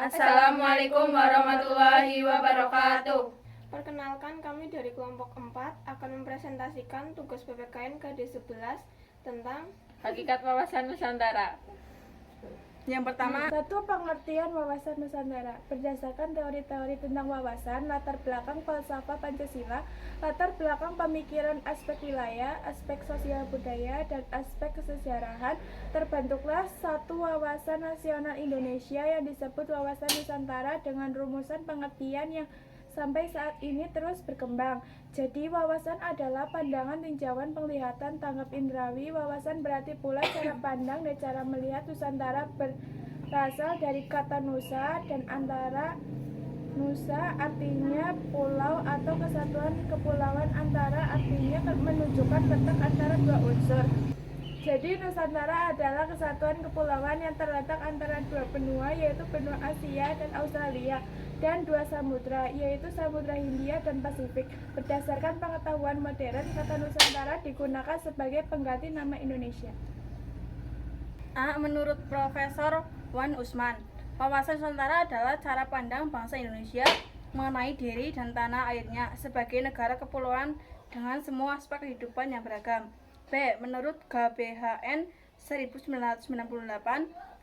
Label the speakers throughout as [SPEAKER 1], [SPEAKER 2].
[SPEAKER 1] Assalamualaikum warahmatullahi wabarakatuh.
[SPEAKER 2] Perkenalkan, kami dari kelompok 4 akan mempresentasikan tugas PPKN KD11 tentang
[SPEAKER 1] Hakikat Wawasan Nusantara.
[SPEAKER 3] Yang pertama,
[SPEAKER 4] 1. Pengertian wawasan Nusantara. Berdasarkan teori-teori tentang wawasan, latar belakang falsafah Pancasila, latar belakang pemikiran aspek wilayah, aspek sosial budaya, dan aspek kesejaraan, terbentuklah satu wawasan nasional Indonesia yang disebut wawasan Nusantara dengan rumusan pengertian yang sampai saat ini terus berkembang. Jadi wawasan adalah pandangan, tinjauan, penglihatan, tanggap indrawi. Wawasan berarti pula cara pandang dan cara melihat Nusantara berasal dari kata nusa dan antara. Nusa artinya pulau atau kesatuan kepulauan, antara artinya menunjukkan letak antara dua unsur. Jadi Nusantara adalah kesatuan kepulauan yang terletak antara dua benua, yaitu benua Asia dan Australia, dan dua samudra, yaitu Samudra Hindia dan Pasifik. Berdasarkan pengetahuan modern, kata Nusantara digunakan sebagai pengganti nama Indonesia.
[SPEAKER 3] A. Menurut Profesor Wan Usman, wawasan Nusantara adalah cara pandang bangsa Indonesia mengenai diri dan tanah airnya sebagai negara kepulauan dengan semua aspek kehidupan yang beragam. B. Menurut GBHN 1998,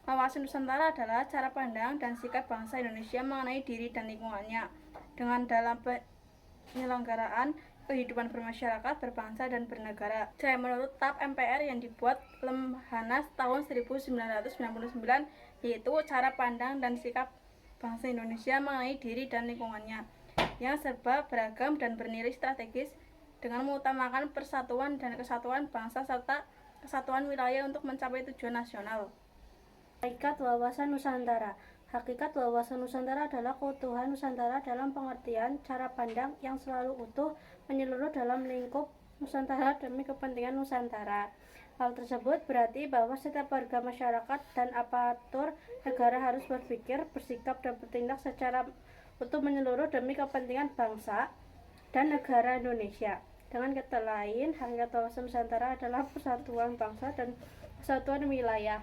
[SPEAKER 3] wawasan Nusantara adalah cara pandang dan sikap bangsa Indonesia mengenai diri dan lingkungannya dengan dalam penyelenggaraan kehidupan bermasyarakat, berbangsa, dan bernegara. C. Menurut TAP MPR yang dibuat Lemhanas tahun 1999, yaitu cara pandang dan sikap bangsa Indonesia mengenai diri dan lingkungannya yang serba beragam dan bernilai strategis dengan mengutamakan persatuan dan kesatuan bangsa serta kesatuan wilayah untuk mencapai tujuan nasional.
[SPEAKER 5] Hakikat wawasan Nusantara. Hakikat wawasan Nusantara adalah keutuhan Nusantara dalam pengertian cara pandang yang selalu utuh, menyeluruh dalam lingkup Nusantara demi kepentingan Nusantara. Hal tersebut berarti bahwa setiap warga masyarakat dan aparatur negara harus berpikir, bersikap, dan bertindak secara utuh menyeluruh demi kepentingan bangsa dan negara Indonesia. Dengan kata lain, hakikat wawasan Nusantara adalah persatuan bangsa dan kesatuan wilayah.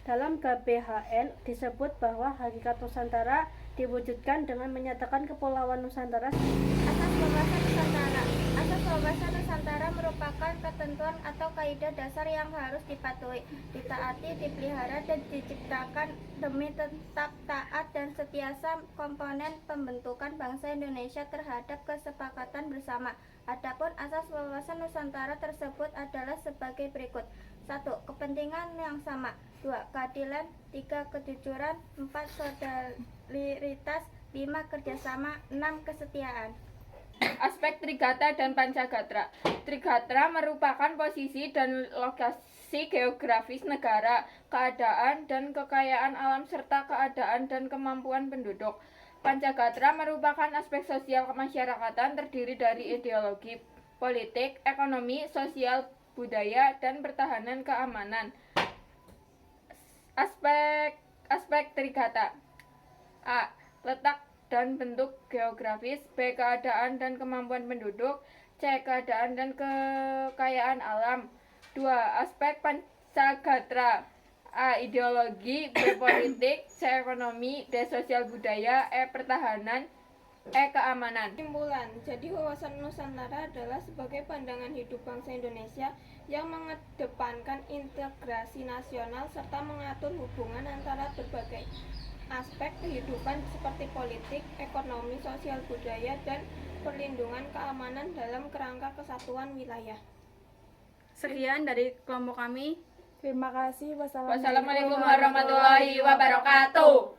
[SPEAKER 5] Dalam GBHN disebut bahwa hakikat Nusantara diwujudkan dengan menyatakan kepulauan Nusantara.
[SPEAKER 2] Asas wawasan Nusantara. Asas wawasan Nusantara merupakan ketentuan atau kaidah dasar yang harus dipatuhi, ditaati, dipelihara, dan diciptakan demi tetap taat dan setiasa komponen pembentukan bangsa Indonesia terhadap kesepakatan bersama. Adapun asas wawasan Nusantara tersebut adalah sebagai berikut. 1. Kepentingan yang sama. 2. Keadilan. 3. Kejujuran. 4. Solidaritas. 5. Kerjasama. 6. Kesetiaan.
[SPEAKER 1] Aspek Trigata dan Pancagatra. Trigatra merupakan posisi dan lokasi geografis negara, keadaan dan kekayaan alam serta keadaan dan kemampuan penduduk. Pancagatra merupakan aspek sosial kemasyarakatan terdiri dari ideologi, politik, ekonomi, sosial, budaya, dan pertahanan keamanan. Aspek Trigata. A. Letak dan bentuk geografis. B. Keadaan dan kemampuan penduduk. C. Keadaan dan kekayaan alam. 2. Aspek Pancagatra. A. Ideologi. B. Politik. C. Ekonomi. D. Sosial budaya. E. Pertahanan. E. Keamanan.
[SPEAKER 2] Kesimpulan, jadi wawasan Nusantara adalah sebagai pandangan hidup bangsa Indonesia yang mengedepankan integrasi nasional serta mengatur hubungan antara berbagai aspek kehidupan seperti politik, ekonomi, sosial budaya, dan perlindungan keamanan dalam kerangka kesatuan wilayah.
[SPEAKER 3] Sekian dari kelompok kami.
[SPEAKER 4] Terima kasih.
[SPEAKER 1] Wassalamualaikum warahmatullahi wabarakatuh.